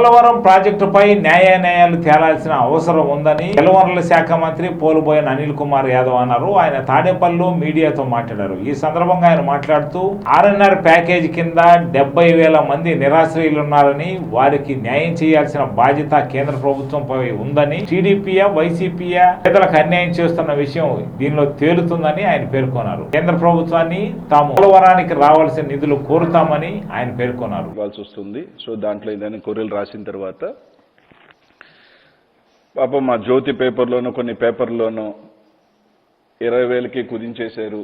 పోలవరం ప్రాజెక్టుపై న్యాయాలు తేలాల్సిన అవసరం ఉందని జలవనరుల శాఖ మంత్రి పోలుబోయిన అనిల్ కుమార్ యాదవ్ అన్నారు. ఆయన తాడేపల్లిలో మీడియాతో మాట్లాడారు. ఈ సందర్భంగా ఆయన మాట్లాడుతూ ఆర్ఎన్ఆర్ ప్యాకేజీ కింద 70,000 మంది నిరాశ్రయులున్నారని, వారికి న్యాయం చేయాల్సిన బాధ్యత కేంద్ర ప్రభుత్వంపై ఉందని, టీడీపీయా వైసీపీయా పేదలకు అన్యాయం చేస్తున్న విషయం దీనిలో తేలుతుందని ఆయన పేర్కొన్నారు. కేంద్ర ప్రభుత్వాన్ని తాము పోలవరానికి రావాల్సిన నిధులు కోరుతామని ఆయన పేర్కొన్నారు. సో దాంట్లో ఏదైనా కొర్రెలు రాసిన తర్వాత పాపం మా జ్యోతి పేపర్లోనూ కొన్ని పేపర్లోనూ 20,000కి కుదించేశారు.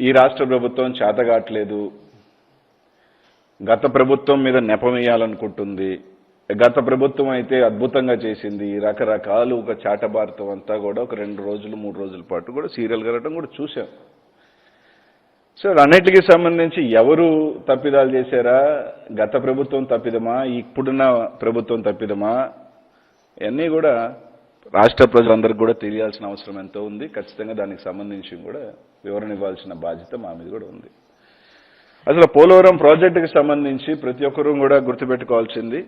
ఈ రాష్ట్ర ప్రభుత్వం చేతగాట్లేదు, గత ప్రభుత్వం మీద నెపమేయాలనుకుంటుంది, గత ప్రభుత్వం అయితే అద్భుతంగా చేసింది, రకరకాలు ఒక చాటభారతం అంతా కూడా ఒక 2 రోజులు 3 రోజుల పాటు కూడా సీరియల్ కలగడం కూడా చూసాం. సో అన్నిటికీ సంబంధించి ఎవరు తప్పిదాలు చేశారా, గత ప్రభుత్వం తప్పిదమా, ఇప్పుడున్న ప్రభుత్వం తప్పిదమా, ఇవన్నీ కూడా రాష్ట్ర ప్రజలందరికీ కూడా తెలియాల్సిన అవసరం ఎంతో ఉంది. ఖచ్చితంగా దానికి సంబంధించి కూడా వివరణ ఇవ్వాల్సిన బాధ్యత మా మీద కూడా ఉంది. అసలు పోలవరం ప్రాజెక్టుకి సంబంధించి ప్రతి ఒక్కరూ కూడా గుర్తుపెట్టుకోవాల్సింది,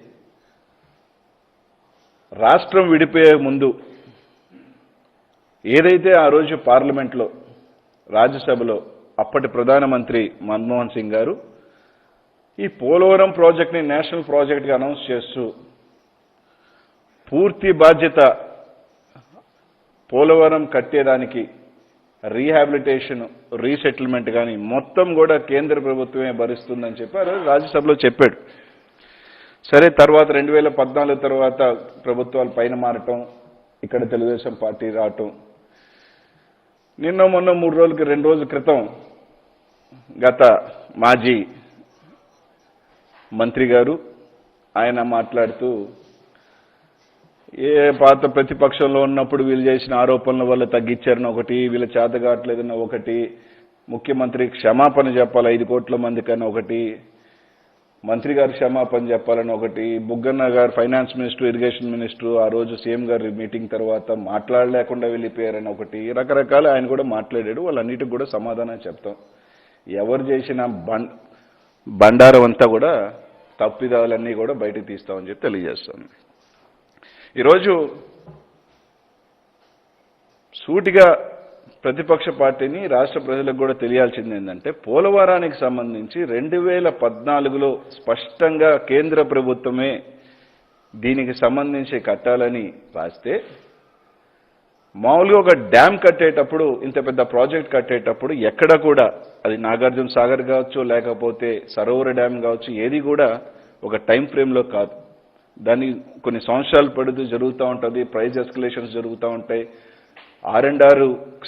రాష్ట్రం విడిపోయే ముందు ఏదైతే ఆ రోజు పార్లమెంట్లో రాజ్యసభలో అప్పటి ప్రధానమంత్రి మన్మోహన్ సింగ్ గారు ఈ పోలవరం ప్రాజెక్ట్ని నేషనల్ ప్రాజెక్ట్గా అనౌన్స్ చేస్తూ పూర్తి బాధ్యత పోలవరం కట్టేదానికి రీహాబిలిటేషన్, రీసెటిల్మెంట్ కానీ మొత్తం కూడా కేంద్ర ప్రభుత్వమే భరిస్తుందని చెప్పి ఆ రోజు రాజ్యసభలో చెప్పాడు. సరే, తర్వాత 2014 తర్వాత ప్రభుత్వాలు పైన మారటం, ఇక్కడ తెలుగుదేశం పార్టీ రావటం, నిన్న మొన్న 2 రోజుల క్రితం గత మాజీ మంత్రి గారు ఆయన మాట్లాడుతూ ఏ పాత ప్రతిపక్షంలో ఉన్నప్పుడు వీళ్ళు చేసిన ఆరోపణల వల్ల తగ్గించారని ఒకటి, వీళ్ళ చేతగాట్లేదన్న ఒకటి, ముఖ్యమంత్రి క్షమాపణ చెప్పాలి 5 కోట్ల మందికన్నా ఒకటి, మంత్రి గారు క్షమాపణ చెప్పాలని ఒకటి, బుగ్గన్న గారు ఫైనాన్స్ మినిస్టర్, ఇరిగేషన్ మినిస్టర్ ఆ రోజు సీఎం గారి మీటింగ్ తర్వాత మాట్లాడలేకుండా వెళ్ళిపోయారని ఒకటి, రకరకాల ఆయన కూడా మాట్లాడాడు. వాళ్ళన్నిటికి కూడా సమాధానం చెప్తాం. ఎవరు చేసిన బండారం అంతా కూడా తప్పిదాలన్నీ కూడా బయటకు తీస్తామని చెప్పి తెలియజేస్తాను. ఈరోజు సూటిగా ప్రతిపక్ష పార్టీని రాష్ట్ర ప్రజలకు కూడా తెలియాల్సింది ఏంటంటే, పోలవరానికి సంబంధించి 2014లో స్పష్టంగా కేంద్ర ప్రభుత్వమే దీనికి సంబంధించి కట్టాలని రాస్తే, మామూలుగా ఒక డ్యామ్ కట్టేటప్పుడు, ఇంత పెద్ద ప్రాజెక్ట్ కట్టేటప్పుడు ఎక్కడ కూడా అది నాగార్జున సాగర్ కావచ్చు, లేకపోతే సరోవర డ్యామ్ కావచ్చు, ఏది కూడా ఒక టైం ఫ్రేమ్లో కాదు. దాన్ని కొన్ని సంవత్సరాలు పడుతూ జరుగుతూ ఉంటుంది, ప్రైస్ ఎస్కలేషన్స్ జరుగుతూ ఉంటాయి, R&R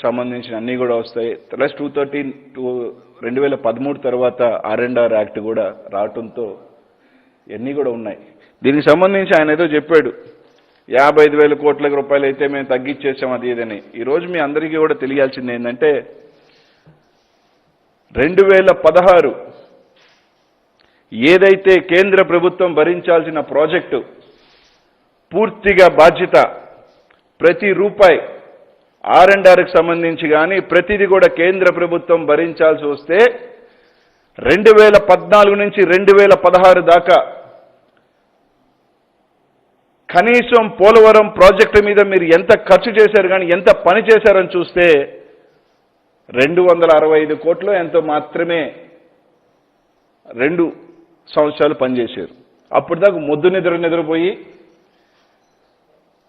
సంబంధించిన అన్నీ కూడా వస్తాయి. ప్లస్ 2013 తర్వాత R&R యాక్ట్ కూడా రావటంతో ఇవన్నీ కూడా ఉన్నాయి. దీనికి సంబంధించి ఆయన ఏదో చెప్పాడు, 55,000 కోట్ల రూపాయలు అయితే మేము తగ్గించేసాం అది ఇదని. ఈరోజు మీ అందరికీ కూడా తెలియాల్సింది ఏంటంటే, 2016 ఏదైతే కేంద్ర ప్రభుత్వం భరించాల్సిన ప్రాజెక్టు పూర్తిగా బాధ్యత, ప్రతి రూపాయి R&Rకి సంబంధించి కానీ ప్రతిదీ కూడా కేంద్ర ప్రభుత్వం భరించాల్సి వస్తే 2014 నుంచి 2016 దాకా కనీసం పోలవరం ప్రాజెక్టు మీద మీరు ఎంత ఖర్చు చేశారు కానీ ఎంత పని చేశారని చూస్తే 265 కోట్లు ఎంతో మాత్రమే 2 సంవత్సరాలు పనిచేశారు. అప్పుడు దాకా మొద్దు నిద్రపోయి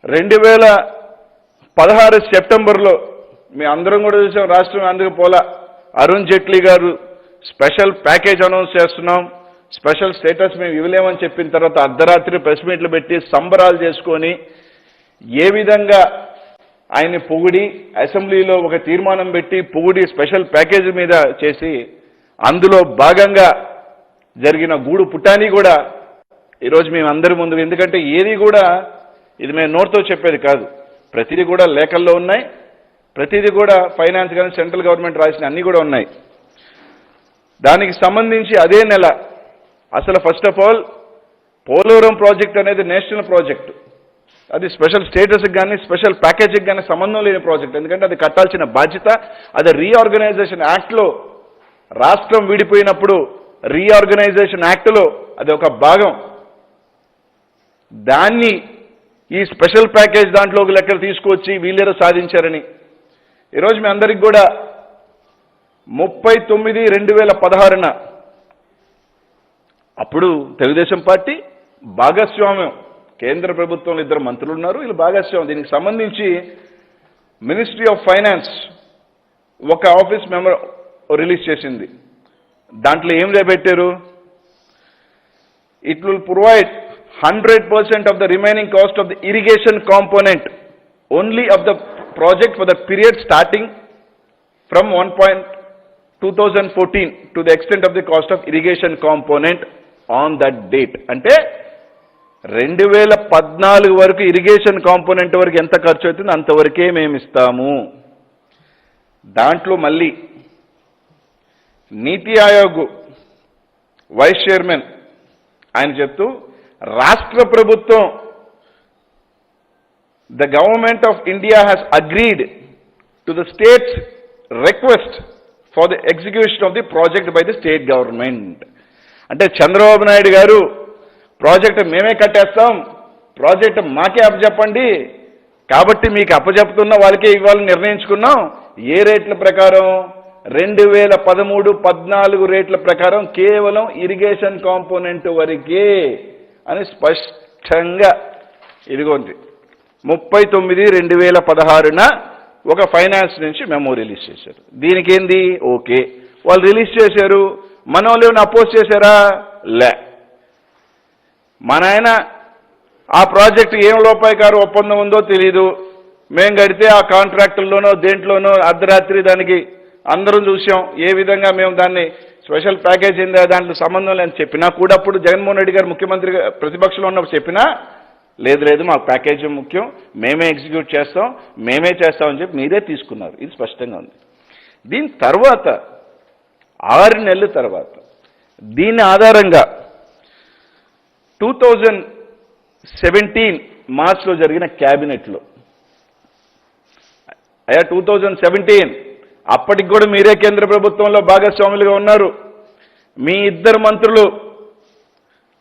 2016 సెప్టెంబర్లో మీ అందరం కూడా చూసాం, రాష్ట్రం అందుకు పోలా, అరుణ్ జైట్లీ గారు స్పెషల్ ప్యాకేజ్ అనౌన్స్ చేస్తున్నాం, స్పెషల్ స్టేటస్ మేము ఇవ్వలేమని చెప్పిన తర్వాత అర్ధరాత్రి ప్రెస్ మీట్లు పెట్టి సంబరాలు చేసుకొని ఏ విధంగా ఆయన్ని పొగిడి అసెంబ్లీలో ఒక తీర్మానం పెట్టి పొగిడి స్పెషల్ ప్యాకేజీ మీద చేసి అందులో భాగంగా జరిగిన గూడు పుటాని కూడా ఈరోజు మేము అందరి ముందు, ఎందుకంటే ఏది కూడా ఇది మేము నోట్తో చెప్పేది కాదు, ప్రతిదీ కూడా లేఖల్లో ఉన్నాయి, ప్రతిదీ కూడా ఫైనాన్స్ కానీ సెంట్రల్ గవర్నమెంట్ రాసిన అన్నీ కూడా ఉన్నాయి. దానికి సంబంధించి అదే నెల అసలు first of all Polavaram project అనేది నేషనల్ ప్రాజెక్టు, అది స్పెషల్ స్టేటస్కి కానీ స్పెషల్ ప్యాకేజీకి కానీ సంబంధం లేని ప్రాజెక్ట్. ఎందుకంటే అది కట్టాల్సిన బాధ్యత, అది రీఆర్గనైజేషన్ యాక్ట్లో రాష్ట్రం విడిపోయినప్పుడు రీఆర్గనైజేషన్ యాక్ట్లో అది ఒక భాగం. దాన్ని ఈ స్పెషల్ ప్యాకేజ్ దాంట్లోకి లెక్కలు తీసుకొచ్చి వీళ్ళేదో సాధించారని ఈరోజు మీ అందరికి కూడా 30/9/2016న అప్పుడు తెలుగుదేశం పార్టీ భాగస్వామ్యం, కేంద్ర ప్రభుత్వంలో 2 మంత్రులు ఉన్నారు, వీళ్ళు భాగస్వామ్యం. దీనికి సంబంధించి మినిస్ట్రీ ఆఫ్ ఫైనాన్స్ ఒక ఆఫీస్ మెంబర్ రిలీజ్ చేసింది. దాంట్లో ఏం పెట్టారు? It will provide 100% of the remaining cost of the irrigation component only of the project for the period starting from 2014 to the extent of the cost of irrigation component on that date. అంటే 2014 వరకు irrigation component వరకు ఎంత ఖర్చు అవుతుందో అంతవరకే మేము ఇస్తాము. దాంట్లో మళ్ళీ నీతి ఆయోగ్ వైస్ చైర్మన్ ఆయన చెప్తూ రాష్ట్ర ప్రభుత్వం the government of India has agreed to the state's request for the execution of the project by the state government. అంటే చంద్రబాబు నాయుడు గారు ప్రాజెక్ట్ మేమే కట్టేస్తాం, ప్రాజెక్ట్ మాకే అప్పచెప్పండి, కాబట్టి మీకు అప్పచెప్తున్న వాళ్ళకే ఇవ్వాలని నిర్ణయించుకున్నాం. ఏ రేట్ల ప్రకారం? 2013-14 రేట్ల ప్రకారం కేవలం ఇరిగేషన్ కాంపోనెంట్ వరకే అని స్పష్టంగా ఇదిగోండి 30/9/2016న ఒక ఫైనాన్స్ నుంచి మెమో రిలీజ్ చేశారు. దీనికి ఏంది? ఓకే, వాళ్ళు రిలీజ్ చేశారు, మన వాళ్ళు ఏమైనా అపోజ్ చేశారా? లే. మన ఆయన ఆ ప్రాజెక్టు ఏం లోపాయకారు ఒప్పందం ఉందో తెలీదు, మేము కడితే ఆ కాంట్రాక్టుల్లోనో దేంట్లోనో అర్ధరాత్రి దానికి అందరం చూసాం, ఏ విధంగా మేము దాన్ని స్పెషల్ ప్యాకేజ్ ఏందా దాంట్లో సంబంధం లేదని చెప్పినా కూడా అప్పుడు జగన్మోహన్ రెడ్డి గారు ముఖ్యమంత్రిగా ప్రతిపక్షంలో ఉన్నప్పుడు చెప్పినా లేదు మాకు ప్యాకేజ్ ముఖ్యం, మేమే ఎగ్జిక్యూట్ చేస్తాం, మేమే చేస్తామని చెప్పి మీరే తీసుకున్నారు. ఇది స్పష్టంగా ఉంది. దీని తర్వాత 6 నెలల తర్వాత దీని ఆధారంగా 2017 మార్చ్లో జరిగిన క్యాబినెట్లో 2017 అప్పటికి కూడా మీరే కేంద్ర ప్రభుత్వంలో భాగస్వాములుగా ఉన్నారు. మీ 2 మంత్రులు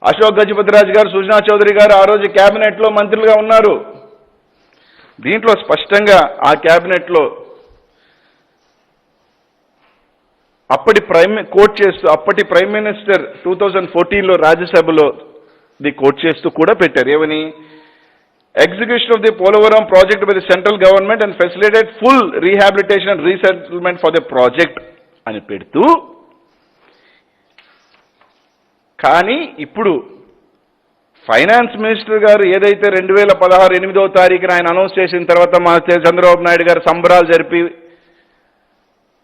అశోక్ గజపతిరాజు గారు, సుజనా చౌదరి గారు ఆ రోజు క్యాబినెట్లో మంత్రులుగా ఉన్నారు. దీంట్లో స్పష్టంగా ఆ క్యాబినెట్లో అప్పటి ప్రైమ్ మినిస్టర్ 2014లో రాజ్యసభలో కోట్ చేస్తూ కూడా పెట్టారు. ఏమని? Execution of the Polavaram project by the central government and facilitate full rehabilitation and resettlement for the project అని పెడుతూ, కానీ ఇప్పుడు ఫైనాన్స్ మినిస్టర్ గారు ఏదైతే 2016 8వ తారీఖున ఆయన అనౌన్స్ చేసిన తర్వాత మా చంద్రబాబు నాయుడు గారు సంబరాలు జరిపి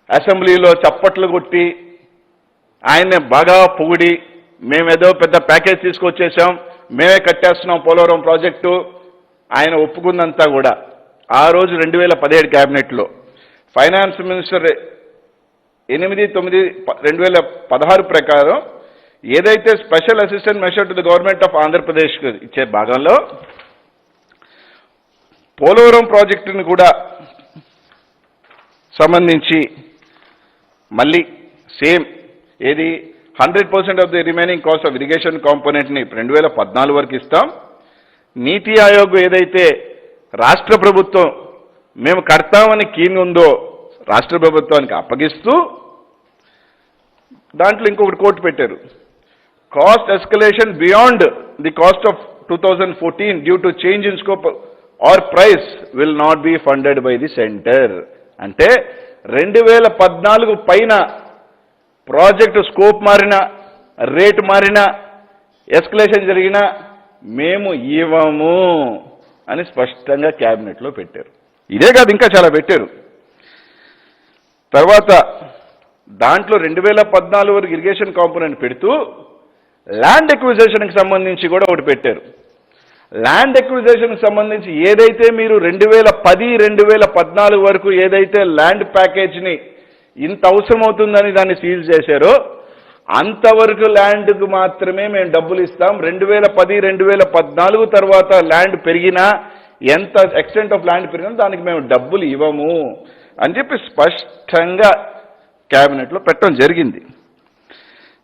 అసెంబ్లీలో చప్పట్లు కొట్టి ఆయన్ని బాగా పొగిడి మేమేదో పెద్ద ప్యాకేజ్ తీసుకొచ్చేసాం, మేమే కట్టేస్తున్నాం పోలవరం ప్రాజెక్టు ఆయన ఒప్పుకుందంతా కూడా ఆ రోజు 2017 క్యాబినెట్లో ఫైనాన్స్ మినిస్టర్ 8/9/2016 ప్రకారం ఏదైతే special assistant measure to the government of Andhra Pradesh ఇచ్చే భాగంలో పోలవరం ప్రాజెక్టును కూడా సంబంధించి మళ్ళీ సేమ్ ఏది 100% of the remaining cost of irrigation కాంపోనెంట్ని 2014 వరకు ఇస్తాం. నీతి ఆయోగ్ ఏదైతే రాష్ట్ర ప్రభుత్వం మేము కడతామని కీన్ ఉందో రాష్ట్ర ప్రభుత్వానికి అప్పగిస్తూ దాంట్లో ఇంకొకటి కోట్ పెట్టారు. Cost escalation beyond the cost of 2014 due to change in scope or price will not be funded by the centre. అంటే 2014 పైన ప్రాజెక్టు స్కోప్ మారినా, రేటు మారినా, ఎస్కలేషన్ జరిగినా మేము ఇవ్వము అని స్పష్టంగా క్యాబినెట్లో పెట్టారు. ఇదే కాదు ఇంకా చాలా పెట్టారు. తర్వాత దాంట్లో 2014 వరకు ఇరిగేషన్ కాంపోనెంట్ పెడుతూ ల్యాండ్ ఎక్విజిషన్కి సంబంధించి కూడా ఒకటి పెట్టారు. ల్యాండ్ ఎక్విజిషన్కి సంబంధించి ఏదైతే మీరు 2010-2014 వరకు ఏదైతే ల్యాండ్ ప్యాకేజ్ని ఇంత అవసరం అవుతుందని దాన్ని సీల్ చేశారో అంతవరకు ల్యాండ్కు మాత్రమే మేము డబ్బులు ఇస్తాం. 2010-2014 తర్వాత ల్యాండ్ పెరిగినా, ఎంత ఎక్స్టెంట్ ఆఫ్ ల్యాండ్ పెరిగినా దానికి మేము డబ్బులు ఇవ్వము అని చెప్పి స్పష్టంగా క్యాబినెట్లో పెట్టడం జరిగింది.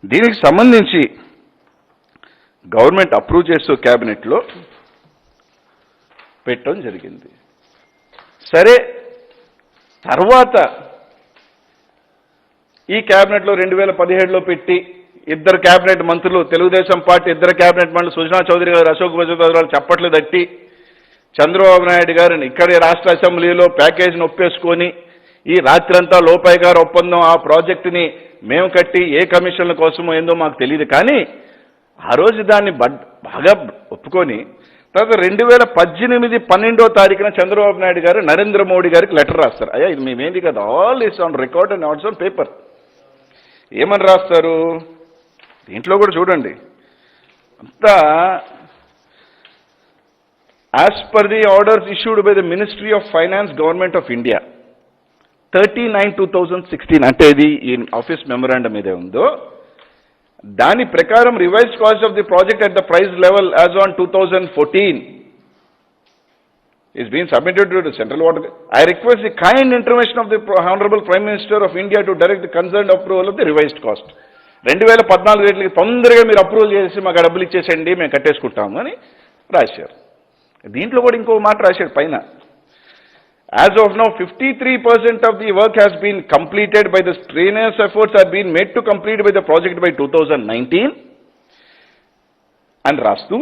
దీనికి సంబంధించి గవర్నమెంట్ అప్రూవ్ చేస్తూ క్యాబినెట్లో పెట్టడం జరిగింది. సరే, తర్వాత ఈ క్యాబినెట్లో 2017లో పెట్టి ఇద్దరు క్యాబినెట్ మంత్రులు, తెలుగుదేశం పార్టీ ఇద్దరు క్యాబినెట్ మంత్రులు సుజనా చౌదరి గారు, అశోక్ గజపతి గారు చప్పట్లు తట్టి చంద్రబాబు నాయుడు గారిని ఇక్కడే రాష్ట్ర అసెంబ్లీలో ప్యాకేజీని ఒప్పేసుకొని ఈ రాత్రంతా లోపాయ్ గారు ఒప్పందం ఆ ప్రాజెక్టుని మేము కట్టి ఏ కమిషన్ల కోసమో ఏందో మాకు తెలియదు, కానీ ఆ రోజు దాన్ని బాగా ఒప్పుకొని తర్వాత 2018 తారీఖున చంద్రబాబు నాయుడు గారు నరేంద్ర మోడీ గారికి లెటర్ రాస్తారు. అయ్యా ఇది మేమేంది కదా, all is on record and also on paper. ఏమని రాస్తారు దీంట్లో కూడా చూడండి. అంతా as per the orders issued by the ministry of finance government of India 39/2016 అంటే ఇది ఈ ఆఫీస్ మెమరాండం ఏదే ఉందో దాని ప్రకారం revised cost of the project at the price level as on 2014 is being submitted to the Central Water. I request the kind intervention of the Honorable Prime Minister of India to direct the concerned approval of the revised cost. 2014 రేట్లకి తొందరగా మీరు approval చేసి మాకు డబ్బులు ఇచ్చేసండి మేము కట్టేసుకుంటాము అని రాశారు. దీంట్లో కూడా ఇంకో మాట రాశాడు పైన. As of now, 53% of the work has been completed by the strenuous efforts have been made to complete by the project by 2019. And రాస్తూ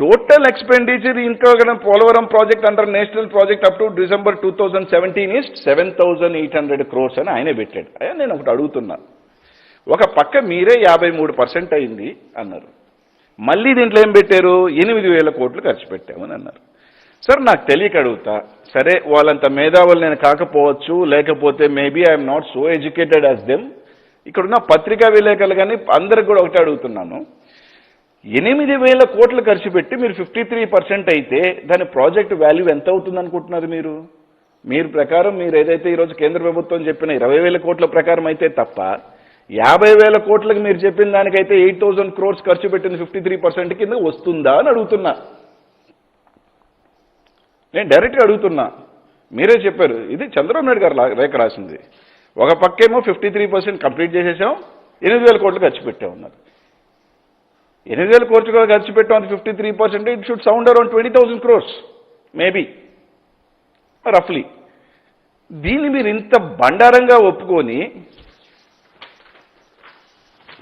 total expenditure incurred on Polavaram project under national project up to December 2017 is 7,800 crores అని ఆయనే పెట్టాడు. అయ్యా నేను ఒకటి అడుగుతున్నా, ఒక పక్క మీరే 53% అయింది అన్నారు, మళ్ళీ దీంట్లో ఏం పెట్టారు 8,000 కోట్లు ఖర్చు పెట్టామని అన్నారు. సార్ నాకు తెలియక అడుగుతా, సరే వాళ్ళంత మేధావులు నేను కాకపోవచ్చు, లేకపోతే maybe I'm not so educated as them, ఇక్కడున్న పత్రికా విలేకరులు కానీ అందరికి కూడా ఒకటే అడుగుతున్నాను, 8,000 కోట్లు ఖర్చు పెట్టి మీరు 53% అయితే దాని ప్రాజెక్ట్ వాల్యూ ఎంత అవుతుంది అనుకుంటున్నారు మీరు? మీరు ప్రకారం మీరు ఏదైతే ఈరోజు కేంద్ర ప్రభుత్వం చెప్పిన 20,000 కోట్ల ప్రకారం అయితే తప్ప 50,000 కోట్లకు మీరు చెప్పిన దానికైతే 8,000 crores ఖర్చు పెట్టింది 53% కింద వస్తుందా అని అడుగుతున్నా. నేను డైరెక్ట్గా అడుగుతున్నా, మీరే చెప్పారు ఇది చంద్రబాబు నాయుడు గారు రేఖ రాసింది. ఒక పక్కేమో 53% కంప్లీట్ చేసేసాం, 8,000 కోట్లు ఖర్చు పెట్టామన్నారు. 8,000 కోట్లు ఖర్చు పెట్టాం 53%, it should sound around 20,000 crores maybe రఫ్లీ. దీన్ని మీరు ఇంత బండారంగా ఒప్పుకొని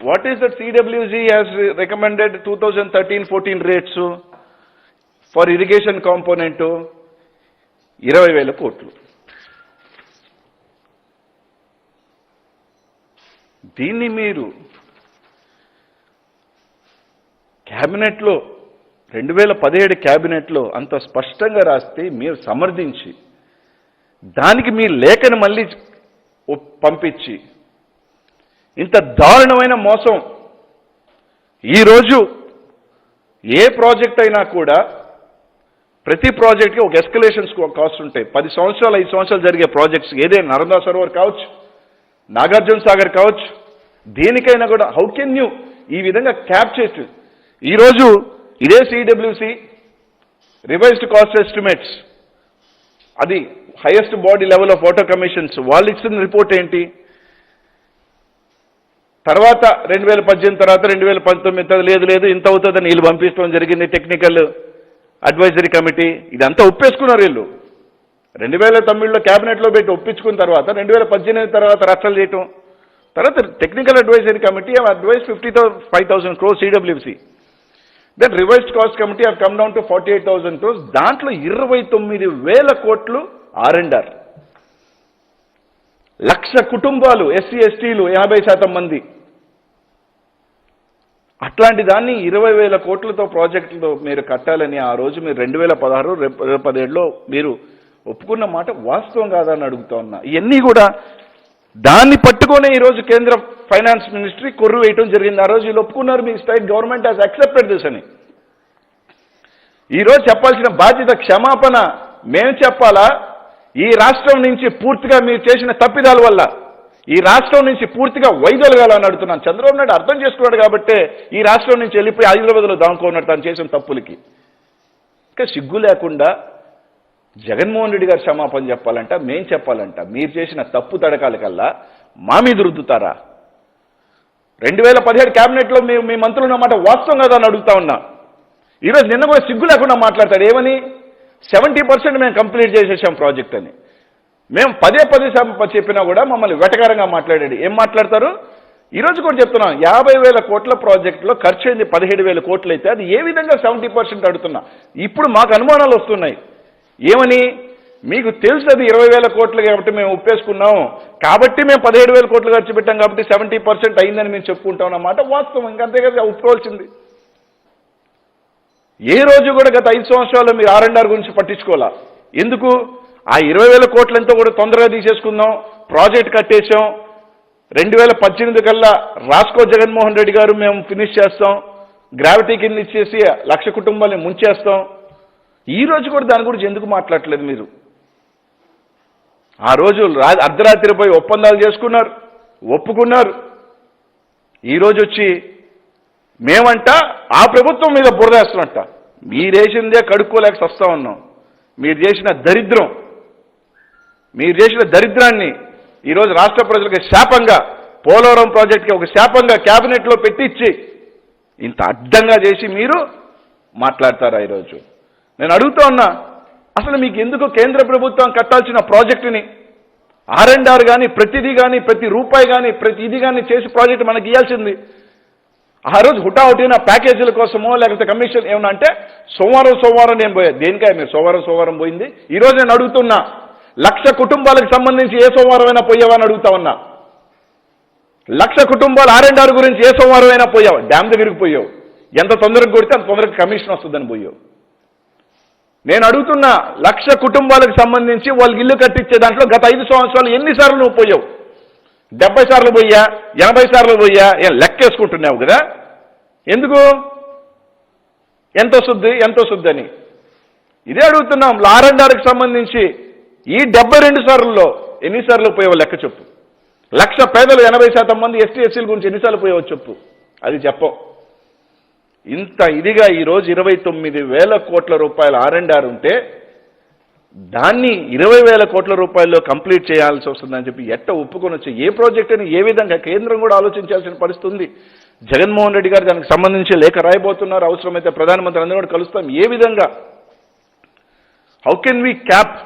what is that CWC has recommended 2013-14 rates for irrigation component 20,000 కోట్లు. దీన్ని మీరు క్యాబినెట్లో 2017 క్యాబినెట్లో అంత స్పష్టంగా రాస్తే మీరు సమర్థించి దానికి మీ లేఖను మళ్ళీ పంపించి ఇంత దారుణమైన మోసం. ఈరోజు ఏ ప్రాజెక్ట్ అయినా కూడా ప్రతి ప్రాజెక్ట్కి ఒక ఎస్కలేషన్స్ కాస్ట్ ఉంటాయి. 10 సంవత్సరాలు 5 సంవత్సరాలు జరిగే ప్రాజెక్ట్స్ ఏదైనా నర్మదా సరోవర్ కావచ్చు, నాగార్జున సాగర్ కావచ్చు, దేనికైనా కూడా హౌ కెన్ యూ ఈ విధంగా క్యాప్ చేసి ఈరోజు ఇదే సిడబ్ల్యూసి రివైజ్డ్ కాస్ట్ ఎస్టిమేట్స్ అది highest body level of water commissions వాళ్ళు ఇచ్చిన రిపోర్ట్ ఏంటి? తర్వాత 2018 తర్వాత 2019 లేదు ఇంత అవుతుందని వీళ్ళు పంపించడం జరిగింది టెక్నికల్ అడ్వైజరీ కమిటీ. ఇదంతా ఒప్పేసుకున్నారు వీళ్ళు. 2009లో క్యాబినెట్లో పెట్టి ఒప్పించుకున్న తర్వాత 2018 తర్వాత రచ్చలు చేయటం, తర్వాత technical advisory committee advise 55,000 crores CWC. Then revised cost committee have come down to 48,000 crores. దాంట్లో 29,000 కోట్లు R&R. 1,00,000 కుటుంబాలు ఎస్సీ ఎస్టీలు 80% మంది. అట్లాంటి దాన్ని 20,000 కోట్లతో ప్రాజెక్టులో మీరు కట్టాలని ఆ రోజు మీరు 2016-2017లో మీరు ఒప్పుకున్న మాట వాస్తవం కాదని అడుగుతా ఉన్నా. ఇవన్నీ కూడా దాన్ని పట్టుకొని ఈరోజు కేంద్ర ఫైనాన్స్ మినిస్ట్రీ కొర్రు వేయటం జరిగింది. ఆ రోజు వీళ్ళు ఒప్పుకున్నారు, మీ state government has accepted this అని. ఈరోజు చెప్పాల్సిన బాధ్యత క్షమాపణ మేము చెప్పాలా? ఈ రాష్ట్రం నుంచి పూర్తిగా మీరు చేసిన తప్పిదాల వల్ల ఈ రాష్ట్రం నుంచి పూర్తిగా వైదొలగాలని అడుగుతున్నాను. చంద్రబాబు నాయుడు అర్థం చేసుకున్నాడు కాబట్టే ఈ రాష్ట్రం నుంచి వెళ్ళిపోయి హైదరాబాద్లో దాముకున్నాడు తను చేసిన తప్పులకి. ఇంకా సిగ్గు లేకుండా జగన్మోహన్ రెడ్డి గారు క్షమాపణ చెప్పాలంట, మేం చెప్పాలంట. మీరు చేసిన తప్పు తడకాల కల్లా మా మీద రుద్దుతారా? 2017 క్యాబినెట్లో మీ మంత్రులు ఉన్నమాట వాస్తవం కదా అని అడుగుతా ఉన్నా. ఈరోజు నిన్న కూడా సిగ్గు లేకుండా మాట్లాడతాడు. ఏమని 70% మేము కంప్లీట్ చేసేసాం ప్రాజెక్ట్ అని. మేము పదే చెప్పినా కూడా మమ్మల్ని వెటకారంగా మాట్లాడాడు. ఏం మాట్లాడతారు? ఈరోజు కూడా చెప్తున్నాం, 50,000 కోట్ల ప్రాజెక్టులో ఖర్చు అయింది 17,000 కోట్లు అయితే అది ఏ విధంగా 70% అడుగుతున్నా. ఇప్పుడు మాకు అనుమానాలు వస్తున్నాయి. ఏమని? మీకు తెలుసు అది 20,000 కోట్లు కాబట్టి మేము ఒప్పేసుకున్నాం, కాబట్టి మేము 17,000 కోట్లు ఖర్చు పెట్టాం కాబట్టి 70% అయిందని మేము చెప్పుకుంటాం అన్నమాట. వాస్తవం ఇంకంతే కదా ఒప్పుకోవాల్సింది. ఏ రోజు కూడా గత 5 సంవత్సరాల్లో మీరు R&R గురించి పట్టించుకోవాలా. ఎందుకు? ఆ 20,000 కోట్లు ఎంతో కూడా తొందరగా తీసేసుకుందాం, ప్రాజెక్ట్ కట్టేసాం, 2018 కల్లా రాస్కో జగన్మోహన్ రెడ్డి గారు మేము ఫినిష్ చేస్తాం, గ్రావిటీ కింద ఇచ్చేసి 1,00,000 కుటుంబాలని ముంచేస్తాం. ఈ రోజు కూడా దాని గురించి ఎందుకు మాట్లాడలేదు మీరు? ఆ రోజు అర్ధరాత్రి పోయి ఒప్పందాలు చేసుకున్నారు, ఒప్పుకున్నారు. ఈరోజు వచ్చి మేమంట ఆ ప్రభుత్వం మీద బురదేస్తున్నట్ట. మీరేసిందే కడుక్కోలేక సస్తా ఉన్నాం. మీరు చేసిన దరిద్రాన్ని ఈరోజు రాష్ట్ర ప్రజలకు శాపంగా, పోలవరం ప్రాజెక్ట్కి ఒక శాపంగా క్యాబినెట్లో పెట్టించి ఇంత అడ్డంగా చేసి మీరు మాట్లాడతారా? ఈరోజు నేను అడుగుతా ఉన్నా, అసలు మీకు ఎందుకు కేంద్ర ప్రభుత్వం కట్టాల్సిన ప్రాజెక్టుని R&R కానీ ప్రతిదీ కానీ ప్రతి రూపాయి కానీ ప్రతి ఇది కానీ చేసి ప్రాజెక్టు మనకి ఇవ్వాల్సింది? ఆ రోజు హుటాహుటిన ప్యాకేజీల కోసమో లేకపోతే కమిషన్ ఏమన్నా అంటే సోమవారం నేను పోయా. దేనికాయ మీరు సోమవారం పోయింది? ఈరోజు నేను అడుగుతున్నా, 1,00,000 కుటుంబాలకు సంబంధించి ఏ సోమవారం అయినా పోయావని అడుగుతా ఉన్నా. 1,00,000 కుటుంబాలు R&R గురించి ఏ సోమవారం అయినా పోయావు? డ్యామ్ దగ్గరికి పోయావు. ఎంత తొందరగా కొడితే అంత తొందరగా కమిషన్ వస్తుందని పోయావు. నేను అడుగుతున్నా, 1,00,000 కుటుంబాలకు సంబంధించి వాళ్ళకి ఇల్లు కట్టించే దాంట్లో గత 5 సంవత్సరాలు ఎన్నిసార్లు నువ్వు పోయావు? 70 సార్లు పోయా, 80 సార్లు పోయా, లెక్కేసుకుంటున్నావు కదా. ఎందుకు? ఎంత శుద్ధి అని ఇదే అడుగుతున్నాం. R&Rకి సంబంధించి ఈ 72 సార్లలో ఎన్నిసార్లు పోయావో లెక్క చెప్పు. 1,00,000 పేదలు 80% మంది ఎస్టీ ఎస్సీల గురించి ఎన్నిసార్లు పోయావో చెప్పు. అది చెప్పం. ఇంత ఇదిగా ఈరోజు 29,000 కోట్ల రూపాయల R&R ఉంటే దాన్ని 20,000 కోట్ల రూపాయల్లో కంప్లీట్ చేయాల్సి వస్తుందని చెప్పి ఎట్ట ఒప్పుకొని వచ్చి ఏ ప్రాజెక్ట్ అని ఏ విధంగా కేంద్రం కూడా ఆలోచించాల్సిన పరిస్థితి ఉంది. జగన్మోహన్ రెడ్డి గారు దానికి సంబంధించి లేఖ రాయబోతున్నారు. అవసరమైతే ప్రధానమంత్రి అందరూ కూడా కలుస్తాం. ఏ విధంగా హౌ కెన్ వి క్యాప్,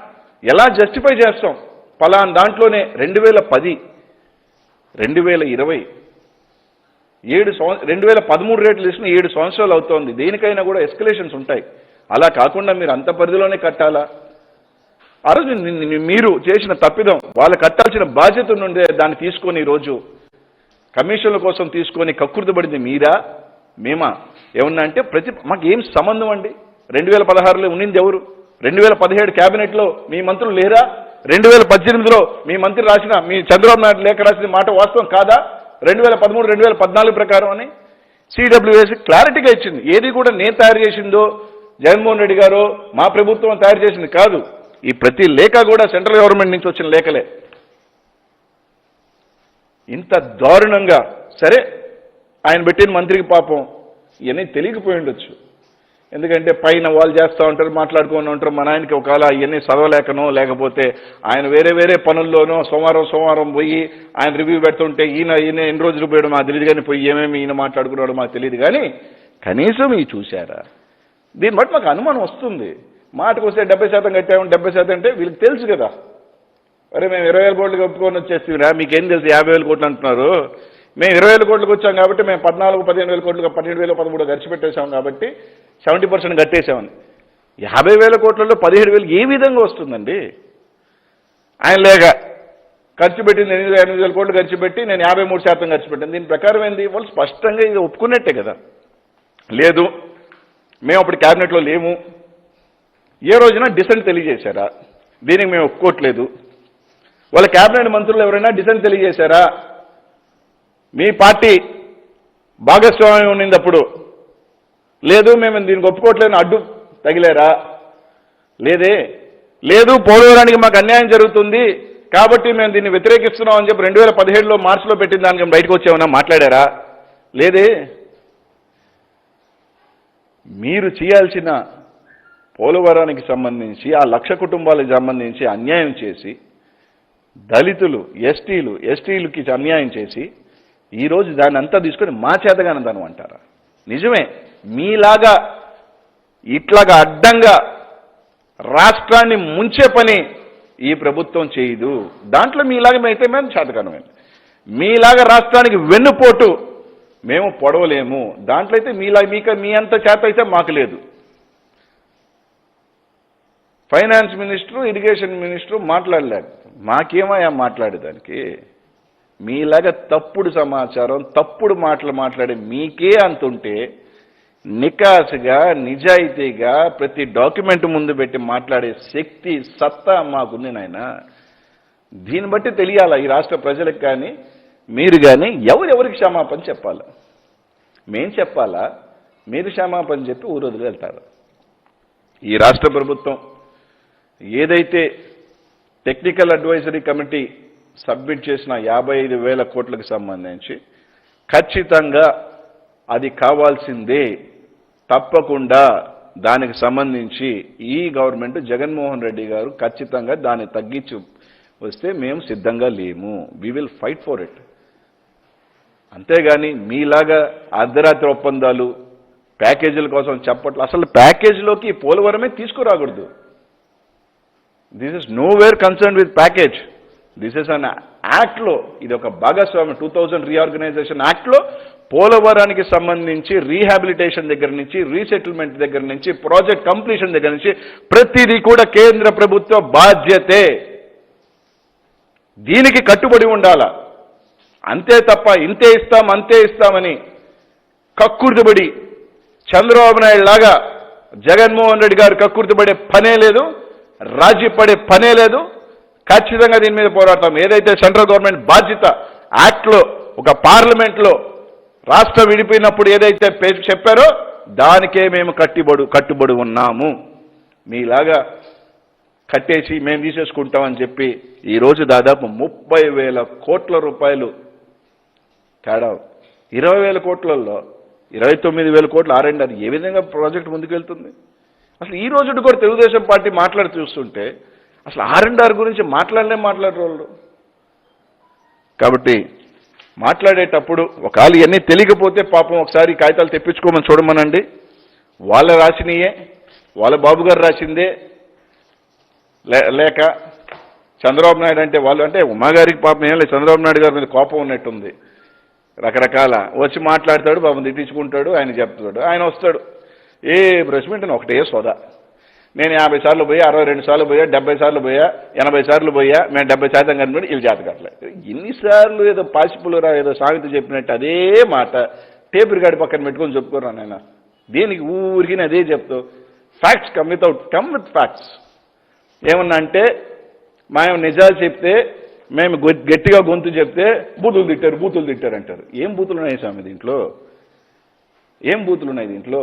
ఎలా జస్టిఫై చేస్తాం? పలానా దాంట్లోనే 2010, 2020, 2013 రేట్లు ఇచ్చిన 7 సంవత్సరాలు అవుతోంది. దేనికైనా కూడా ఎస్కలేషన్స్ ఉంటాయి. అలా కాకుండా మీరు అంత పరిధిలోనే కట్టాలా? ఆ రోజు మీరు చేసిన తప్పిదం, వాళ్ళు కట్టాల్సిన బాధ్యత నుండి దాన్ని తీసుకొని ఈరోజు కమిషన్ల కోసం తీసుకొని కక్కుర్తిపడింది మీరా మేమా? ఏమన్నా అంటే మాకు ఏం సంబంధం అండి? 2016లో ఉన్నింది ఎవరు? 2017 క్యాబినెట్లో మీ మంత్రులు లేరా? 2018లో మీ మంత్రి రాసిన, మీ చంద్రబాబు నాయుడు లేఖ రాసిన మాట వాస్తవం కాదా? 2013, 2014 ప్రకారం అని సిడబ్ల్యూఎస్ క్లారిటీగా ఇచ్చింది. ఏది కూడా నేను తయారు చేసిందో జగన్మోహన్ రెడ్డి గారు మా ప్రభుత్వం తయారు చేసింది కాదు. ఈ ప్రతి లేఖ కూడా సెంట్రల్ గవర్నమెంట్ నుంచి వచ్చిన లేఖలే. ఇంత దారుణంగా, సరే ఆయన పెట్టిన మంత్రికి పాపం ఇవన్నీ తెలియకపోయి ఉండొచ్చు. ఎందుకంటే పైన వాళ్ళు చేస్తూ ఉంటారు, మాట్లాడుకొని ఉంటారు. మన ఆయనకి ఒకవేళ ఇవన్నీ చదవలేకనో లేకపోతే ఆయన వేరే పనుల్లోనో సోమవారం పోయి ఆయన రివ్యూ పెడుతుంటే ఈయన ఎన్ని రోజులు పోయాడు మాకు తెలియదు, కానీ పోయి ఏమేమి ఈయన మాట్లాడుకున్నాడో మాకు తెలియదు. కానీ కనీసం ఈ చూశారా? దీన్ని బట్టి మాకు అనుమానం వస్తుంది. మాటకు వస్తే 70% కట్టాము, 70% అంటే వీళ్ళకి తెలుసు కదా. అరే మేము 20,000 కోట్లకు ఒప్పుకొని వచ్చేస్తారా, మీకేం తెలుసు 50,000 కోట్లు అంటున్నారు. మేము 20,000 కోట్లకు వచ్చాం కాబట్టి మేము 14-15,000 కోట్లు 12,000-13,000 ఖర్చు పెట్టేశాం కాబట్టి 70% కట్టేశామని. 50,000 కోట్లలో 17,000 ఏ విధంగా వస్తుందండి? ఆయన లేక ఖర్చు పెట్టింది 8,000 కోట్లు ఖర్చు పెట్టి నేను 53% ఖర్చు పెట్టాను. దీని ప్రకారం ఏంది? వాళ్ళు స్పష్టంగా ఇది ఒప్పుకున్నట్టే కదా. లేదు మేము అప్పుడు క్యాబినెట్లో లేము, ఏ రోజున డిసెంట్ తెలియజేశారా? దీనికి మేము ఒప్పుకోవట్లేదు. వాళ్ళ క్యాబినెట్ మంత్రులు ఎవరైనా డిసెంట్ తెలియజేశారా? మీ పార్టీ భాగస్వామ్యం ఉన్నప్పుడు లేదు మేము దీనికి ఒప్పుకోవట్లేని అడ్డు తగిలేరా? లేదు పోలవరానికి మాకు అన్యాయం జరుగుతుంది కాబట్టి మేము దీన్ని వ్యతిరేకిస్తున్నాం అని చెప్పి 2017లో మార్చిలో పెట్టిన దానికి మేము బయటకు వచ్చామన్నా మాట్లాడారా? లేదే. మీరు చేయాల్సిన పోలవరానికి సంబంధించి ఆ 1,00,000 కుటుంబాలకు సంబంధించి అన్యాయం చేసి, దళితులు ఎస్టీలకి అన్యాయం చేసి ఈరోజు దాన్ని అంతా తీసుకొని మా చేతగానదనం అంటారా? నిజమే, మీలాగా ఇట్లాగా అడ్డంగా రాష్ట్రాన్ని ముంచే పని ఈ ప్రభుత్వం చేయదు. దాంట్లో మీలాగా అయితే మేము చేతగానమే. మీలాగా రాష్ట్రానికి వెన్నుపోటు మేము పొడవలేము. దాంట్లో అయితే మీ అంత చేత అయితే మాకు లేదు. ఫైనాన్స్ మినిస్టరు, ఇరిగేషన్ మినిస్టరు మాట్లాడలేదు. మాకేమయ్యా మాట్లాడేదానికి? మీలాగా తప్పుడు సమాచారం, తప్పుడు మాటలు మాట్లాడే మీకే అంతుంటే, నికాసుగా నిజాయితీగా ప్రతి డాక్యుమెంట్ ముందు పెట్టి మాట్లాడే శక్తి, సత్తా మాకుంది నాయన. దీన్ని బట్టి తెలియాలా ఈ రాష్ట్ర ప్రజలకు కానీ మీరు కానీ ఎవరికి క్షమాపణ చెప్పాలా? మేం చెప్పాలా? మీరు క్షమాపణ చెప్పి ఊరొదిలి వెళ్తారు. ఈ రాష్ట్ర ప్రభుత్వం ఏదైతే టెక్నికల్ అడ్వైజరీ కమిటీ సబ్మిట్ చేసిన 55,000 కోట్లకు సంబంధించి ఖచ్చితంగా అది కావాల్సిందే, తప్పకుండా దానికి సంబంధించి ఈ గవర్నమెంట్ జగన్మోహన్ రెడ్డి గారు ఖచ్చితంగా దాన్ని తగ్గించి వస్తే మేము సిద్ధంగా లేము. We will fight for it. అంతేగాని మీలాగా అర్ధరాత్రి ఒప్పందాలు, ప్యాకేజీల కోసం చెప్పట్లు. అసలు ప్యాకేజీలోకి పోలవరమే తీసుకురాకూడదు. This is nowhere concern with package. This is an యాక్ట్లో, ఇది ఒక భాగస్వామ్యం. 2000 రీఆర్గనైజేషన్ యాక్ట్లో పోలవరానికి సంబంధించి రీహాబిలిటేషన్ దగ్గర నుంచి, రీసెటిల్మెంట్ దగ్గర నుంచి, ప్రాజెక్ట్ కంప్లీషన్ దగ్గర నుంచి ప్రతిదీ కూడా కేంద్ర ప్రభుత్వ బాధ్యతే. దీనికి కట్టుబడి ఉండాలా. అంతే తప్ప ఇంతే ఇస్తాం అంతే ఇస్తామని కక్కుర్తిబడి చంద్రబాబు నాయుడు లాగా జగన్మోహన్ రెడ్డి గారు కక్కుర్తిపడే పనే లేదు, రాజీ పడే పనే లేదు. ఖచ్చితంగా దీని మీద పోరాడతాం. ఏదైతే సెంట్రల్ గవర్నమెంట్ బాధ్యత యాక్ట్లో, ఒక పార్లమెంట్లో రాష్ట్రం విడిపోయినప్పుడు ఏదైతే చెప్పారో దానికే మేము కట్టుబడి ఉన్నాము. మీలాగా కట్టేసి మేము తీసేసుకుంటామని చెప్పి ఈరోజు దాదాపు 30,000 కోట్ల రూపాయలు తేడా. 20,000 కోట్లలో 29,000 కోట్ల R&R. ఏ విధంగా ప్రాజెక్ట్ ముందుకెళ్తుంది? అసలు ఈ రోజు కూడా తెలుగుదేశం పార్టీ మాట్లాడి చూస్తుంటే అసలు R&R గురించి మాట్లాడరు వాళ్ళు. కాబట్టి మాట్లాడేటప్పుడు ఒకవేళ ఇవన్నీ తెలియకపోతే పాపం ఒకసారి కాగితాలు తెప్పించుకోమని చూడమనండి. వాళ్ళ రాసినయే, వాళ్ళ బాబు గారు రాసిందే, లేక చంద్రబాబు నాయుడు అంటే వాళ్ళు అంటే ఉమాగారికి పాపం ఏం లేదు, చంద్రబాబు నాయుడు గారి మీద కోపం ఉన్నట్టుంది. రకరకాల వచ్చి మాట్లాడతాడు, పాపం తిట్టించుకుంటాడు, ఆయన చెప్తాడు, ఆయన వస్తాడు. ఏ ప్రెస్ మీట్ అని ఒకటే సోదా. నేను 50 సార్లు పోయా, 62 సార్లు పోయా, 70 సార్లు పోయా, 80 సార్లు పోయా, మేము 70% కనిపెట్టి వీళ్ళు జాతకట్లేదు. ఎన్నిసార్లు ఏదో పాసిపులురా ఏదో సామెత చెప్పినట్టు అదే మాట టేప్ రికార్డు పక్కన పెట్టుకొని చెప్పుకోరా నాయన. దేనికి ఊరికి అదే చెప్తావు? Facts come with facts. ఏమన్నా అంటే మేము నిజాలు చెప్తే, మేము గట్టిగా గొంతు చెప్తే బూతులు తిట్టారు అంటారు. ఏం బూతులు ఉన్నాయి స్వామి దీంట్లో? ఏం బూతులు ఉన్నాయి దీంట్లో?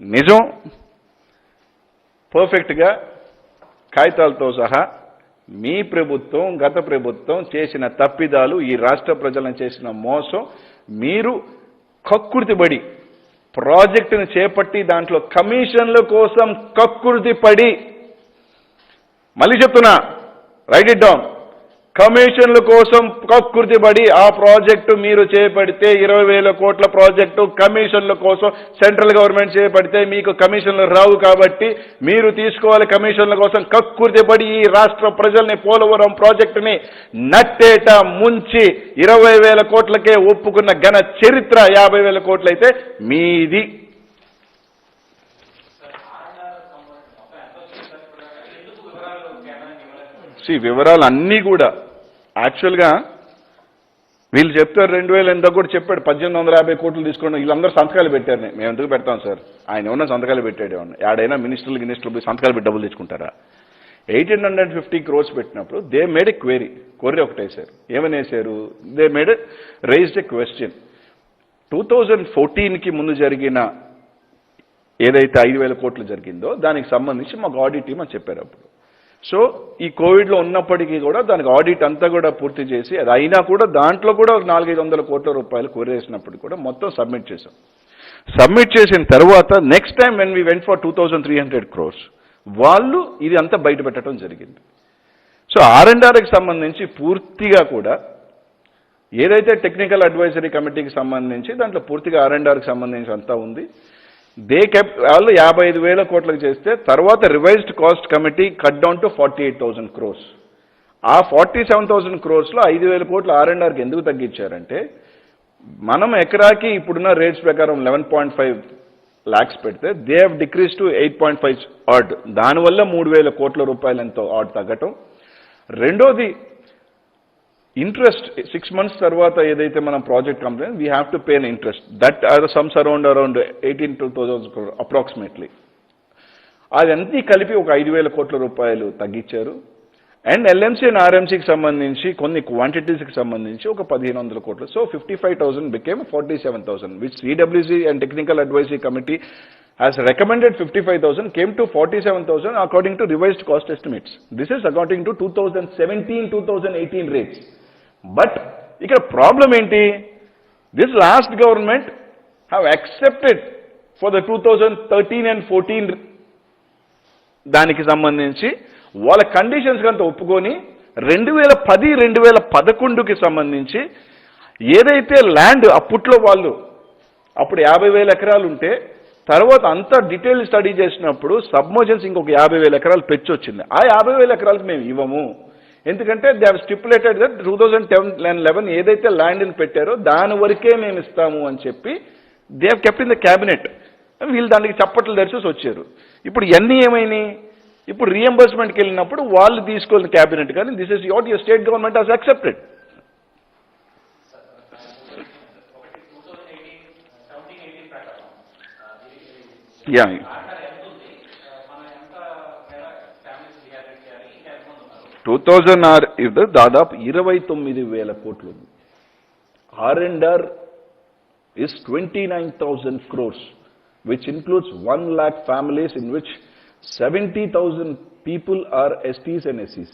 నిజం పర్ఫెక్ట్గా కాగితాలతో సహా మీ ప్రభుత్వం, గత ప్రభుత్వం చేసిన తప్పిదాలు, ఈ రాష్ట్ర ప్రజలను చేసిన మోసం, మీరు కక్కుర్తిపడి ప్రాజెక్టును చేపట్టి దాంట్లో కమిషన్ల కోసం కక్కుర్తిపడి, మళ్ళీ చెప్తున్నా, రైట్ ఇట్ డౌన్, కమిషన్ల కోసం కక్కుర్తిపడి ఆ ప్రాజెక్టు మీరు చేపడితే 20,000 కోట్ల ప్రాజెక్టు కమిషన్ల కోసం సెంట్రల్ గవర్నమెంట్ చేపడితే మీకు కమిషన్లు రావు కాబట్టి మీరు తీసుకోవాలి కమిషన్ల కోసం కక్కుర్తిపడి ఈ రాష్ట్ర ప్రజల్ని పోలవరం ప్రాజెక్టుని నట్టేట ముంచి 20,000 కోట్లకే ఒప్పుకున్న ఘన చరిత్ర 50,000 కోట్లు అయితే మీది. వివరాలు అన్నీ కూడా యాక్చువల్గా వీళ్ళు చెప్తారు 2000 ఎంత కూడా చెప్పాడు, 1850 కోట్లు తీసుకోండి. వీళ్ళందరూ సంతకాలు పెట్టారు. మేము ఎందుకు పెడతాం సార్? ఆయన ఏమన్నా సంతకాలు పెట్టాడు? ఏమన్నా ఏడైనా మినిస్టర్లు పోయి సంతకాలు పెట్టి డబ్బులు తెచ్చుకుంటారా? 1850 crores పెట్టినప్పుడు దే మేడ్ ఎ క్వరీ ఒకటి వేశారు. ఏమని వేశారు? They made raised a question. 2014కి ముందు జరిగిన ఏదైతే 5,000 కోట్లు జరిగిందో దానికి సంబంధించి మాకు ఆడిట్ టీమ్ అని చెప్పారు అప్పుడు. సో ఈ కోవిడ్లో ఉన్నప్పటికీ కూడా దానికి ఆడిట్ అంతా కూడా పూర్తి చేసి, అది అయినా కూడా దాంట్లో కూడా 400-500 కోట్ల రూపాయలు కోరేసినప్పుడు కూడా మొత్తం సబ్మిట్ చేశాం. సబ్మిట్ చేసిన తర్వాత next time when we went for 2,300 crores వాళ్ళు ఇది అంతా బయట పెట్టడం జరిగింది. సో R&Rకి సంబంధించి పూర్తిగా కూడా ఏదైతే టెక్నికల్ అడ్వైజరీ కమిటీకి సంబంధించి దాంట్లో పూర్తిగా R&Rకి సంబంధించి అంతా ఉంది. వాళ్ళు 55,000 కోట్లకు చేస్తే తర్వాత revised cost committee cut down to 48,000 crores. ఆ 47,000 crores-లో 5,000 కోట్లు R&Rకి ఎందుకు తగ్గించారంటే మనం ఎకరాకి ఇప్పుడున్న రేట్స్ ప్రకారం 11.5 lakhs పెడితే they have decrease to 8.5 odd. దానివల్ల 3,000 కోట్ల రూపాయలు ఎంతో ఆడ్ తగ్గటం. రెండోది ఇంట్రెస్ట్ 6 months తర్వాత ఏదైతే మనం project complete we have to pay an interest that are sums around 18,000 crores approximately. అదంతా కలిపి ఒక 5,000 కోట్ల రూపాయలు తగ్గించారు. అండ్ LMC అండ్ RMCకి సంబంధించి కొన్ని క్వాంటిటీస్కి సంబంధించి ఒక 1,500 కోట్లు. So 55,000 became 47,000, which CWC and Technical Advisory Committee has recommended 55,000 came to 47,000 according to revised cost estimates. This is according to 2017-2018 rates. But ఇక్కడ ప్రాబ్లం ఏంటి? This last government have accepted for the 2013 and 14 దానికి సంబంధించి వాళ్ళ conditions కంతా ఒప్పుకొని 2010-2011కి సంబంధించి ఏదైతే land అప్పట్లో వాళ్ళు అప్పుడు 50,000 ఎకరాలు ఉంటే తర్వాత అంతా డీటెయిల్ స్టడీ చేసినప్పుడు సబ్మర్జెన్స్ ఇంకొక 50,000 ఎకరాలు పెంచొచ్చింది. ఆ 50,000 ఎకరాలకు మేము ఇవ్వము, ఎందుకంటే దే హావ్ స్టిపులేటెడ్ దట్ 2010-11 ఏదైతే ల్యాండ్ని పెట్టారో దాని వరకే మేము ఇస్తాము అని చెప్పి they have kept in the cabinet. వీళ్ళు దానికి చప్పట్లు దర్చేసి వచ్చారు. ఇప్పుడు ఇవన్నీ ఏమైనాయి? ఇప్పుడు రీఎంబర్స్మెంట్కి వెళ్ళినప్పుడు వాళ్ళు తీసుకోవాలి క్యాబినెట్, కానీ this is what your state government has accepted. Yeah 2000 ఇది దాదాపు 29,000 కోట్లు. R&R is 29,000 crores, which includes 1 lakh families in which 70,000 people are STs and SCs.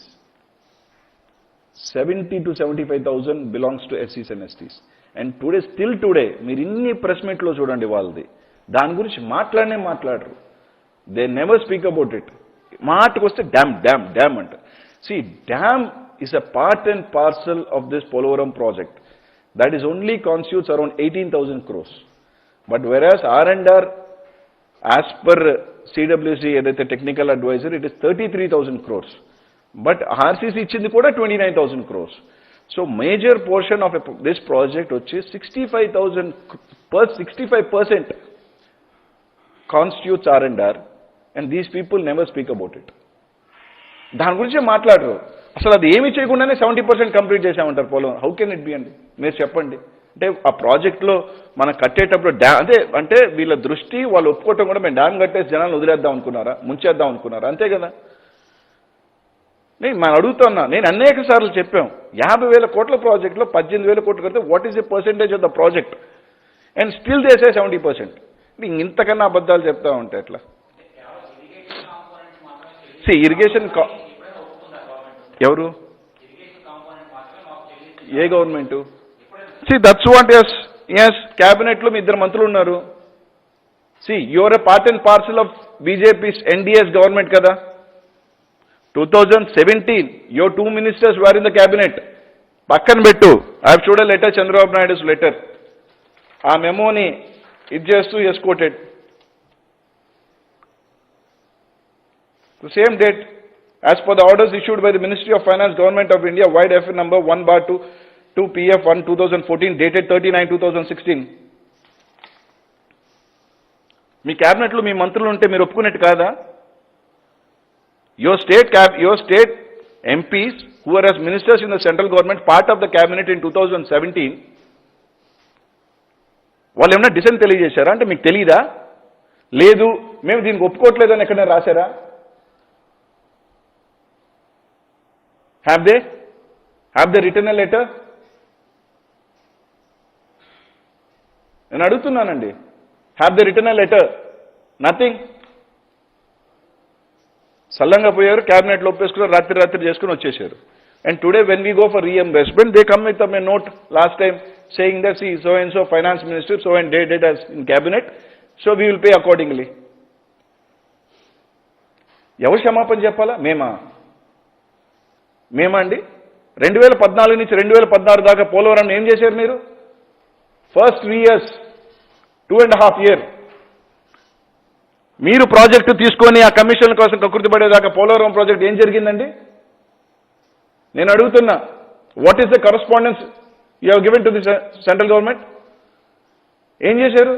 70 to 75,000 belongs to SCs and STs. And today, still today, మీరు ఇన్ని press మీట్లో చూడండి వాళ్ళది, దాని గురించి మాట్లాడరు. They never speak about it. మాటకు వస్తే డ్యామ్ అంట. See, dam is a part and parcel of this Polavaram project. That is only constitutes around 18,000 crores. But whereas R&R, as per CWC, the technical advisor, it is 33,000 crores. But RCC ఇచ్చింది కూడా 29,000 crores. So major portion of this project వచ్చి 65% constitutes R&R, and these people never speak about it. దాని గురించి మాట్లాడరు. అసలు అది ఏమి చేయకుండానే 70% కంప్లీట్ చేసామంటారు Polavaram. How can it be అండి? మీరు చెప్పండి. అంటే ఆ ప్రాజెక్ట్లో మనం కట్టేటప్పుడు అంటే వీళ్ళ దృష్టి వాళ్ళు ఒప్పుకోవటం కూడా మేము డ్యామ్ కట్టేసి జనాలను వదిలేద్దాం అనుకున్నారా, ముంచేద్దాం అనుకున్నారా? అంతే కదా. మనం అడుగుతున్నా, నేను అనేక సార్లు చెప్పాం, 50,000 కోట్ల ప్రాజెక్ట్లో 18,000 కోట్లు కడితే what is the percentage of the project? And still they say 70%. ఇంతకన్నా అబద్ధాలు చెప్తా ఉంటే ఎట్లా? ఇరిగేషన్ ఎవరు? ఏ గవర్నమెంటు? దట్స్ వాట్ ఎస్ క్యాబినెట్లో మీ 2 మంత్రులు ఉన్నారు. Your a part and parcel of BJP NDS government కదా. 2017 your 2 ministers were in the cabinet. పక్కన పెట్టు, I have showed a letter, Chandrababu Naidu's letter. ఆ మెమోని ఇది చేస్తూ ఎస్కోటెడ్. The same date, as per the orders issued by the Ministry of Finance, Government of India, wide F number 1/2 PF1 2014, dated 30/9/2016. మీ క్యాబినెట్లో మీ మంత్రులు ఉంటే మీరు ఒప్పుకున్నట్టు కాదా? Your state MPs who are as ministers in the central government, part of the cabinet in 2017, వాళ్ళు ఏమన్నా decent తెలియజేశారా? అంటే మీకు తెలీదా? లేదు మేము దీనికి ఒప్పుకోవట్లేదని ఎక్కడైనా రాశారా? Have they written a letter? నేను అడుగుతున్నానండి. Have they written a letter? Nothing. సల్లంగా పోయారు, క్యాబినెట్లో ఒప్పేసుకున్నారు, రాత్రి చేసుకుని వచ్చేసారు. And today when we go for reimbursement, they come with a note last time saying that see so and so finance minister so and did as in cabinet, so we will pay accordingly. ఎవరు క్షమాపణ చెప్పాలా? మేమా అండి? 2014 నుంచి 2016 దాకా పోలవరం ఏం చేశారు మీరు? ఫస్ట్ 3 years, 2.5 years మీరు ప్రాజెక్టు తీసుకొని ఆ కమిషన్ కోసం కకృతి పడేదాకా పోలవరం ప్రాజెక్ట్ ఏం జరిగిందండి? నేను అడుగుతున్నా, what is the correspondence you have given to the central government? ఏం చేశారు?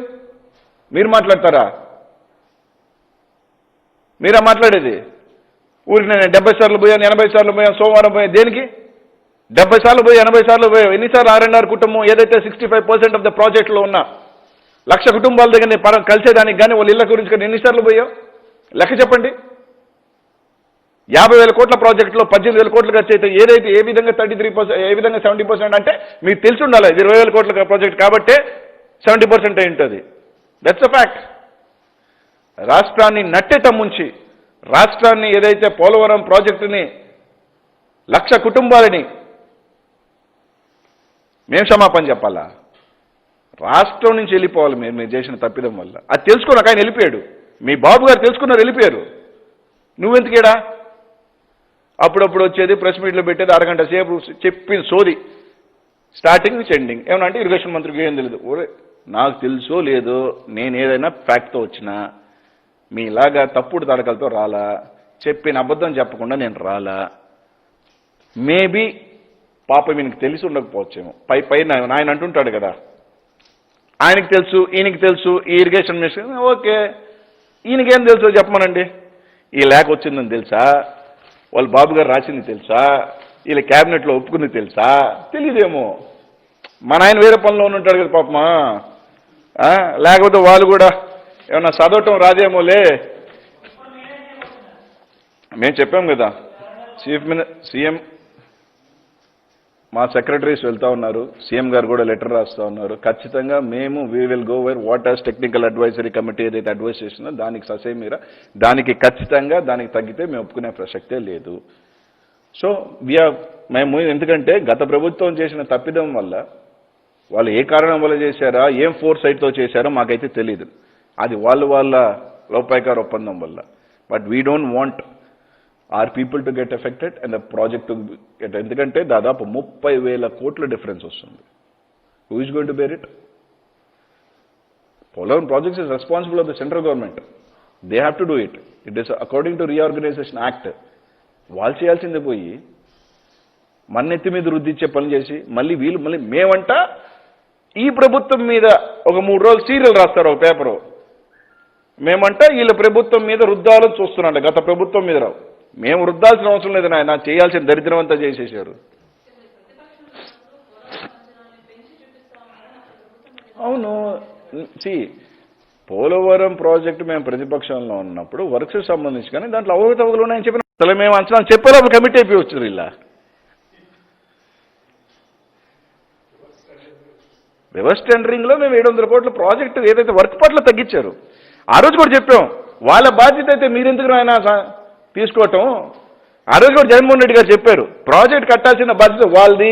మీరు మాట్లాడతారా? మీరా మాట్లాడేది? ఊరికి నేను 70 సార్లు పోయాను, 80 సార్లు పోయాను, సోమవారం పోయాను. దేనికి 70 సార్లు పోయి 80 సార్లు పోయావు? ఎన్నిసార్లు ఆర్ఎన్ఆర్ కుటుంబం ఏదైతే 65% ఆఫ్ ద ప్రాజెక్టులో ఉన్నా 1,00,000 కుటుంబాల దగ్గర కలిసేదానికి కానీ వాళ్ళ ఇళ్ళ గురించి కానీ ఎన్నిసార్లు పోయావు? లెక్క చెప్పండి. 50,000 కోట్ల ప్రాజెక్టులో 18,000 కోట్లు ఖర్చు అయితే ఏదైతే ఏ విధంగా 33%, ఏ విధంగా 70% అంటే మీకు తెలిసి ఉండాలి. 20,000 కోట్ల ప్రాజెక్ట్ కాబట్టే 70% అయి ఉంటుంది. That's a fact. రాష్ట్రాన్ని నట్టేట ముంచి, రాష్ట్రాన్ని ఏదైతే పోలవరం ప్రాజెక్టుని 1,00,000 కుటుంబాలని మేము క్షమాపణ చెప్పాలా? రాష్ట్రం నుంచి వెళ్ళిపోవాలి మీరు చేసిన తప్పిదం వల్ల. అది తెలుసుకున్నాక ఆయన వెళ్ళిపోయాడు. మీ బాబు గారు తెలుసుకున్నారు, వెళ్ళిపోయారు. నువ్వెందుకేడా? అప్పుడప్పుడు వచ్చేది ప్రెస్ మీట్లో పెట్టేది అరగంట సేపు చెప్పిన సోది, స్టార్టింగ్ నుంచి ఎండింగ్. ఏమన్నా అంటే ఇరిగేషన్ మంత్రికి ఏం తెలియదు. ఓరే, నాకు తెలుసో లేదో, నేను ఏదైనా ఫ్యాక్ట్తో వచ్చినా, మీలాగా తప్పుడు తడకలతో రాలా, చెప్పిన అబద్ధం చెప్పకుండా నేను రాలా. మేబీ పాప ఈయనకి తెలిసి ఉండకపోవచ్చేమో. పైన ఆయన అంటుంటాడు కదా, ఆయనకి తెలుసు, ఈయనకి తెలుసు, ఈ ఇరిగేషన్ మినిస్టర్. ఓకే, ఈయనకేం తెలుసో చెప్పమనండి. ఈ లేఖ వచ్చిందని తెలుసా? వాళ్ళ బాబు గారు రాసింది తెలుసా? వీళ్ళ క్యాబినెట్లో ఒప్పుకుంది తెలుసా? తెలియదేమో. మన ఆయన వేరే పనిలో ఉంటాడు కదా పాపమా. లేకపోతే వాళ్ళు కూడా ఏమన్నా చదవటం రాదేమోలే. మేము చెప్పాం కదా, సీఎం మా సెక్రటరీస్ వెళ్తా ఉన్నారు, సీఎం గారు కూడా లెటర్ రాస్తూ ఉన్నారు. ఖచ్చితంగా మేము we will go where what as technical advisory committee ఏదైతే అడ్వైస్ చేసిందో దానికి ససేమీరా, దానికి ఖచ్చితంగా దానికి తగ్గితే మేము ఒప్పుకునే ప్రసక్తే లేదు. సో మేము ఎందుకంటే గత ప్రభుత్వం చేసిన తప్పిదం వల్ల, వాళ్ళు ఏ కారణం వల్ల చేశారా, ఏం ఫోర్ సైట్తో చేశారో మాకైతే తెలియదు. అది వాళ్ళ లోపాయకార ఒప్పందం వల్ల. But we don't want our people to get affected and the project to get. ఎందుకంటే దాదాపు 30,000 కోట్ల డిఫరెన్స్ వస్తుంది. Who is going to bear it? Polavaram projects is responsible of the central government. They have to do it. It is according to reorganisation act. వాళ్ళు చేయాల్సిందే పోయి మన్నెత్తి మీద రుద్దిచ్చే పని చేసి మళ్ళీ మేమంట ఈ ప్రభుత్వం మీద ఒక 3 రోజులు సీరియల్ రాస్తారు ఒక పేపరు. మేమంట వీళ్ళ ప్రభుత్వం మీద రుద్దాలని చూస్తున్నాంట, గత ప్రభుత్వం మీద రావు. మేము రుద్దాల్సిన అవసరం లేదు నాయన, చేయాల్సిన దరిద్రం అంతా చేసేసారు. అవును, పోలవరం ప్రాజెక్టు మేము ప్రతిపక్షంలో ఉన్నప్పుడు వర్క్స్ సంబంధించి కానీ దాంట్లో అవకతవకలు ఉన్నాయని చెప్పిన అసలు మేము అంచనా చెప్పేలోపు కమిటీ అయిపోయి వచ్చారు. ఇలా రివర్స్ టెండరింగ్లో మేము 700 కోట్ల ప్రాజెక్టు ఏదైతే వర్క్ పట్ల తగ్గించారు, ఆ రోజు కూడా చెప్పాం. వాళ్ళ బాధ్యత అయితే మీరెందుకు ఆయన తీసుకోవటం? ఆ రోజు కూడా జగన్మోహన్ రెడ్డి గారు చెప్పారు, ప్రాజెక్ట్ కట్టాల్సిన బాధ్యత వాళ్ళది,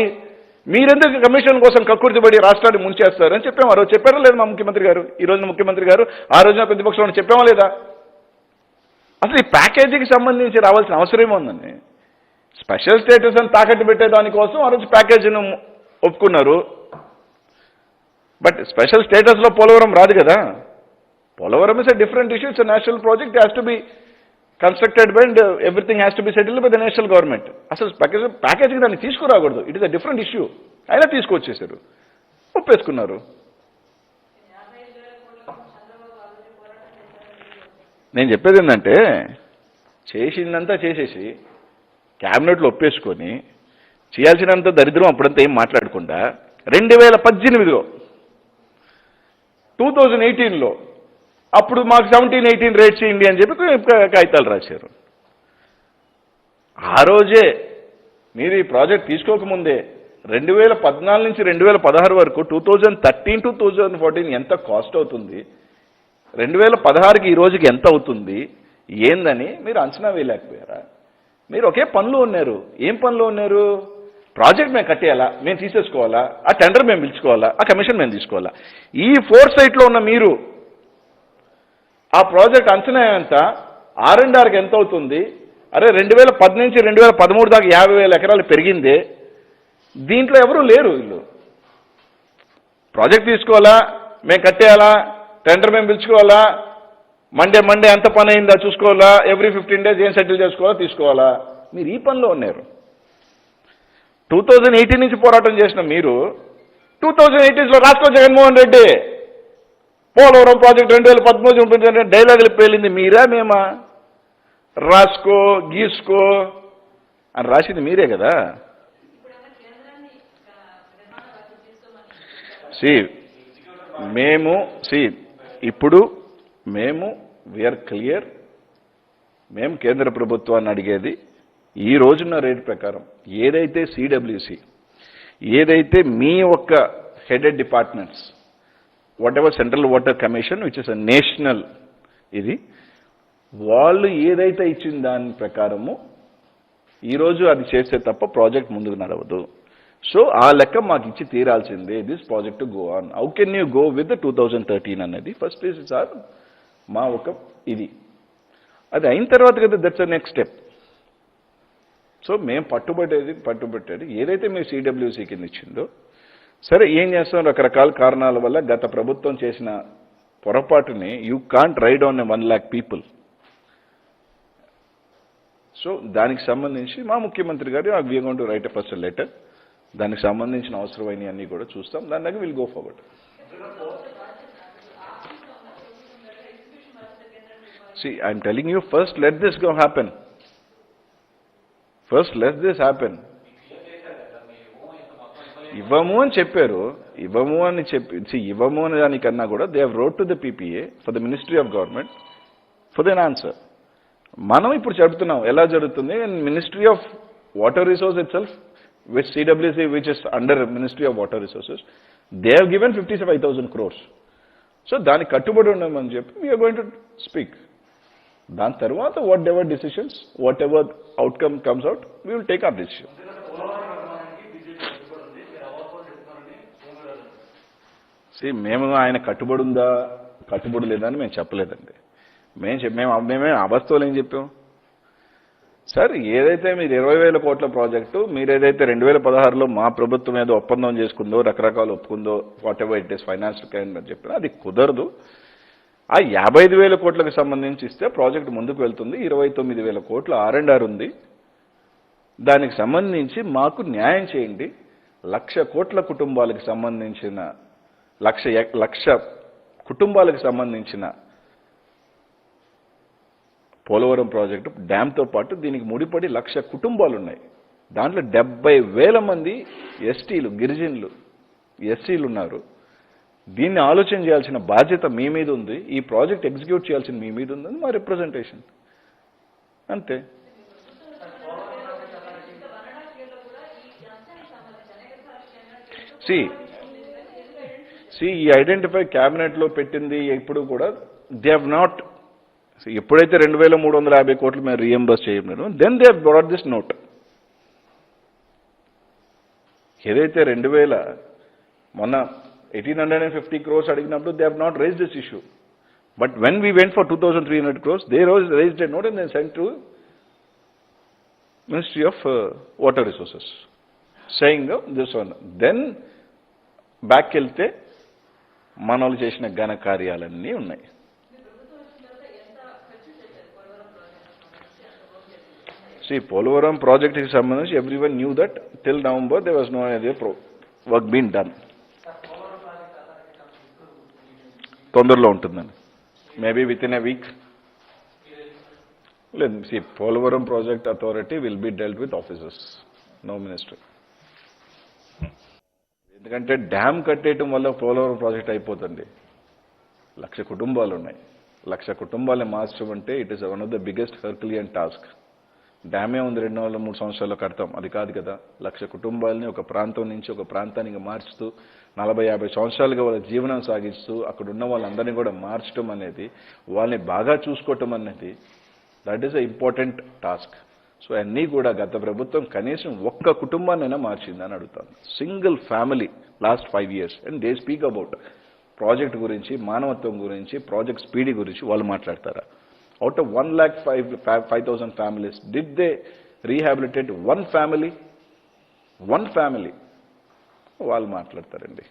మీరెందుకు కమిషన్ కోసం కక్కుర్తిపడి రాష్ట్రాన్ని ముంచేస్తారు అని చెప్పాము. ఆ రోజు చెప్పారా లేదు మా ముఖ్యమంత్రి గారు? ఈ రోజున ముఖ్యమంత్రి గారు, ఆ రోజున ప్రతిపక్షంలో చెప్పామా లేదా? అసలు ఈ ప్యాకేజీకి సంబంధించి రావాల్సిన అవసరం ఏముందండి? స్పెషల్ స్టేటస్ అని తాకట్టు పెట్టే దానికోసం ఆ రోజు ప్యాకేజీని ఒప్పుకున్నారు. బట్ స్పెషల్ స్టేటస్లో పోలవరం రాదు కదా. Polavaram is a different issue. It's a national project, has to be constructed by and everything has to be settled by the national government. అసలు ప్యాకేజీకి దాన్ని తీసుకురాకూడదు. It is a different issue. అయినా తీసుకొచ్చేసారు, ఒప్పేసుకున్నారు. నేను చెప్పేది ఏంటంటే, చేసిందంతా చేసేసి క్యాబినెట్లో ఒప్పేసుకొని చేయాల్సినంత దరిద్రం అప్పుడంతా ఏం మాట్లాడకుండా 2018లో 2018లో అప్పుడు మాకు 17-18 రేట్స్ ఇవ్వండి అని చెప్పి కాగితాలు రాశారు. ఆ రోజే మీరు ఈ ప్రాజెక్ట్ తీసుకోకముందే 2014 నుంచి 2016 వరకు 2013 to 2014 ఎంత కాస్ట్ అవుతుంది, 2016కి ఈ రోజుకి ఎంత అవుతుంది ఏందని మీరు అంచనా వేయలేకపోయారా? మీరు ఒకే పనిలో ఉన్నారు. ఏం పనిలో ఉన్నారు? ప్రాజెక్ట్ మేము కట్టేయాలా, మేము తీసేసుకోవాలా, ఆ టెండర్ మేము పిలుచుకోవాలా, ఆ కమిషన్ మేము తీసుకోవాలా. ఈ ఫోర్ సైట్లో ఉన్న మీరు ఆ ప్రాజెక్ట్ అంచనా ఎంత, R&Rకి ఎంత అవుతుంది, అరే 2010 నుంచి 2013 దాకా 50,000 ఎకరాలు పెరిగిందే, దీంట్లో ఎవరు లేరు. వీళ్ళు ప్రాజెక్ట్ తీసుకోవాలా, మేము కట్టేయాలా, టెండర్ మేము పిలుచుకోవాలా, మండే ఎంత పని అయిందా చూసుకోవాలా, ఎవ్రీ 15 days ఏం సెటిల్ చేసుకోవాలా తీసుకోవాలా. మీరు ఈ పనిలో ఉన్నారు. 2018 నుంచి పోరాటం చేసిన మీరు 2018లో రాష్ట్రంలో జగన్మోహన్ రెడ్డి పోలవరం ప్రాజెక్ట్ 2013 డైలాగులు పేలింది మీరా మేమా? రాసుకో గీసుకో అని రాసింది మీరే కదా. ఇప్పుడు మేము వీఆర్ క్లియర్. మేము కేంద్ర ప్రభుత్వాన్ని అడిగేది ఈ రోజున్న రేట్ ప్రకారం ఏదైతే సిడబ్ల్యూసి, ఏదైతే మీ ఒక్క headed departments, what ever central water commission which is a national, ఇది వాళ్ళు ఏదైతే ఇచ్చిన దాని ప్రకారము ఈరోజు అది చేస్తే తప్ప ప్రాజెక్ట్ ముందుకు నడవదు. సో ఆ లెక్క మాకు ఇచ్చి తీరాల్సిందే. This project go on. How can you go with 2013 అనేది ఫస్ట్ ఈజ్ సార్ మా ఒక ఇది. అది అయిన తర్వాత కదా that's a next step. So మేము పట్టుబట్టేది ఏదైతే మేము సిడబ్ల్యూసీ కింద ఇచ్చిందో, సరే ఏం చేస్తాం, రకరకాల కారణాల వల్ల గత ప్రభుత్వం చేసిన పొరపాటుని you can't ride on 1 lakh people. So దానికి సంబంధించి మా ముఖ్యమంత్రి గారు we're going to write a first letter. దానికి సంబంధించిన అవసరమైన అన్ని కూడా చూస్తాం. దాని దగ్గర will go forward. I'm telling you, first let this go happen. ఇవ్వము అని చెప్పారు. ఇవ్వము అనే దానికన్నా కూడా they have wrote to the PPA for the ministry of government for then answer. మనం ఇప్పుడు చెబుతున్నాం ఎలా జరుగుతుంది. Ministry of water resource it self which CWC which is under ministry of water resources, they have given 55,000 crores. So దానికి కట్టుబడి ఉండమని చెప్పి we are going to speak. దాని తర్వాత what ever decisions, what ever outcome comes out, we will take our decision. మేము ఆయన కట్టుబడి ఉందా కట్టుబడి లేదా అని మేము చెప్పలేదండి. మేమే అవాస్తవాలు ఏం చెప్పాం సార్. ఏదైతే మీరు 20,000 కోట్ల ప్రాజెక్టు, మీరు ఏదైతే 2016లో మా ప్రభుత్వం ఏదో ఒప్పందం చేసుకుందో, రకరకాలు ఒప్పుకుందో, whatever it is finance kind అని చెప్పినా అది కుదరదు. ఆ 55,000 కోట్లకు సంబంధించి ఇస్తే ప్రాజెక్టు ముందుకు వెళ్తుంది. 29,000 కోట్ల R&R ఉంది. దానికి సంబంధించి మాకు న్యాయం చేయండి. 1,00,000 కోట్ల కుటుంబాలకు సంబంధించిన 1,00,000 కుటుంబాలకు సంబంధించిన పోలవరం ప్రాజెక్టు డ్యాంతో పాటు దీనికి ముడిపడి 1,00,000 కుటుంబాలు ఉన్నాయి. దాంట్లో 70,000 మంది ఎస్టీలు, గిరిజనులు, ఎస్సీలు ఉన్నారు. దీన్ని ఆలోచన చేయాల్సిన బాధ్యత మీ మీద ఉంది. ఈ ప్రాజెక్ట్ ఎగ్జిక్యూట్ చేయాల్సిన మీ మీద ఉందని మా రిప్రజెంటేషన్. అంతే. ఈ ఐడెంటిఫై క్యాబినెట్లో పెట్టింది ఇప్పుడు కూడా దే హ్యావ్ నాట్. ఎప్పుడైతే 2,350 కోట్లు మేము రీఎంబర్స్ చేయలేను, then they have brought this note. ఏదైతే 2,000 మొన్న 1,850 crores అడిగినప్పుడు they have not raise this issue. But when we went for 2,300 crores, they raised a note and then sent to ministry of water resources saying this one. Then back వెళ్తే మన వాళ్ళు చేసిన ఘన కార్యాలన్నీ ఉన్నాయి. పోలవరం ప్రాజెక్ట్కి సంబంధించి everyone knew that till November they was no work been done. తొందరలో ఉంటుందని maybe within a week. లేదు, Polavaram project authority will be dealt with officers, no minister. ఎందుకంటే డ్యామ్ కట్టేయటం వల్ల పోలవరం ప్రాజెక్ట్ అయిపోతుంది. 1,00,000 కుటుంబాలు ఉన్నాయి. 1,00,000 కుటుంబాలని మార్చడం అంటే it is one of the biggest herculean task. డ్యామే ఉంది 2-3 సంవత్సరాల్లో కడతాం, అది కాదు కదా. 1,00,000 కుటుంబాలని ఒక ప్రాంతం నుంచి ఒక ప్రాంతానికి మార్చుతూ 40-50 సంవత్సరాలుగా వాళ్ళ జీవనం సాగిస్తూ అక్కడ ఉన్న వాళ్ళందరినీ కూడా మార్చడం అనేది, వాళ్ళని బాగా చూసుకోవటం అనేది, that is a important task. So అన్నీ కూడా గత ప్రభుత్వం కనీసం ఒక్క కుటుంబాన్నైనా మార్చిందని అడుగుతాను. Single family last 5 years. And they speak about project గురించి, మానవత్వం గురించి, ప్రాజెక్ట్ స్పీడ్ గురించి వాళ్ళు మాట్లాడతారా? Out of 1,05,000 families, did they rehabilitate one family? One family. వాళ్ళు మాట్లాడతారండి.